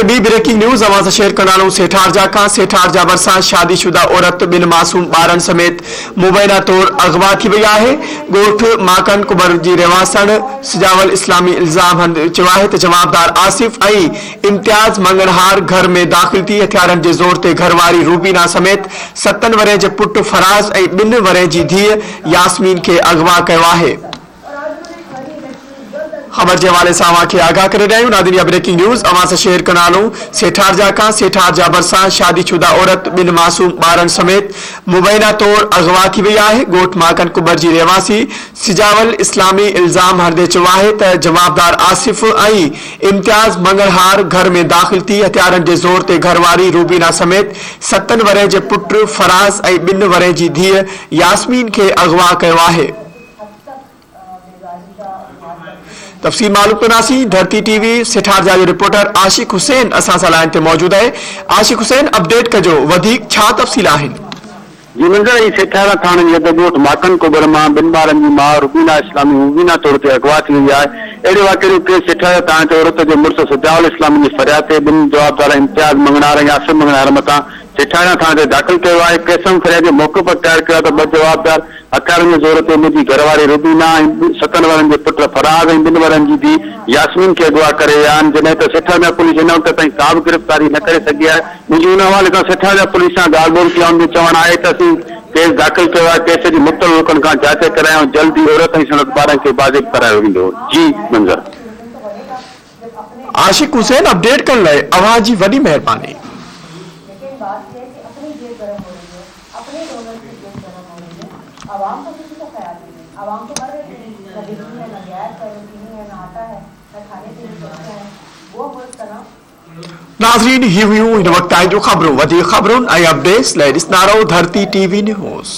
भी breaking news आवाज share करना सेठारजा का सेठारजा बरसा शादीशुदा औरत बिन मासूम बारन समेत मुबैना तौर अगवा थी वही है। गोठ माकन कुबर जी रहवासन सिजावल इस्लामी इल्जाम है तो जवाबदार आसिफ इम्तियाज मंगनहार घर में दाखिल थी। हथियारन के जोर से घरवारी रूबीना समेत 7 वरे के पुट फराज 2 वरे की धी यास्मीन के अगवा किया है। खबर के हवाले से अवां आगाह करे रहियो नादिन या ब्रेकिंग न्यूज अवां से शेयर करना सेठारजा का सेठारजा बरसा शादीशुदा औरत बिन मासूम बारन समेत मुबैना तौर अगवा थी वही है। गोठ माकन कुबर जी रहवासी सिजावल इस्लामी इल्जाम हरदे चयो है तो जवाबदार आसिफ इम्तियाज मंगलहार घर में दाखिल थी। हथियारन के जोर से घरवारी रूबीना समेत 7 वरे के पुट फराज 2 वरे की धी यास्मीन के अगवा किया है। तफसील मालूम कनासी धरती टीवी सेठारजा जो रिपोर्टर आशिक हुसैन असा सा लाइन ते मौजूद है। आशिक हुसैन अपडेट कजो वधिक छा तफसील आहिन। जी मंजर सेठारा थाने जे गोठ माकन कुबर मां 2 बारन की मां रुबीना इस्लामी मुबीना तौर ते अगवा थी वही है। अड़े वाक़े केस सेठारा थाने ते औरत जो मुड़स सिजावल इस्लामी की फरियाद ते 2 जवाबदार इम्तियाज मंगनार यासिम मंगनार मता सेठारा थाने ते दाखिल किया है। केसम फरियाद के मौके पर तैयार किया तो 2 जवाबदार हथियारन के जोर से मुझी घरवारी रुबीना 7 वरन के पुट फराज 2 वरन की धी यास्मीन के अगवा करे जैसे तो सेठारजा पुलिस इन वक्त ताईं का भी गिरफ्तारी न करे सकी है। मुझे उन हवाले से सेठारजा पुलिस से ॻाल्हि ॿोल कई चवण है तो असीं केस दाखिल किया है। केस की मुख़्तलिफ़ लोगन का जांच करायूं जल्दी औरत सनत ॿारनि के बाज़िब करायो वेंदो। जी मंजर आशिक हुसैन अपडेट करने लाइ अवां जी वॾी महिरबानी। आवाम को किसी को ख्याल नहीं है। आवाम को मर रही है, न बिजली है, न गैस है, न चीनी है, न आटा है, न खाने पीने की चीजें हैं। वो मुल्क का नाम नाज़रीन ही हुयूं इन वक्त जो खबरों वधिक खबरों अपडेट्स लाइ ॾिसंदा रहो धरती टीवी न्यूज़।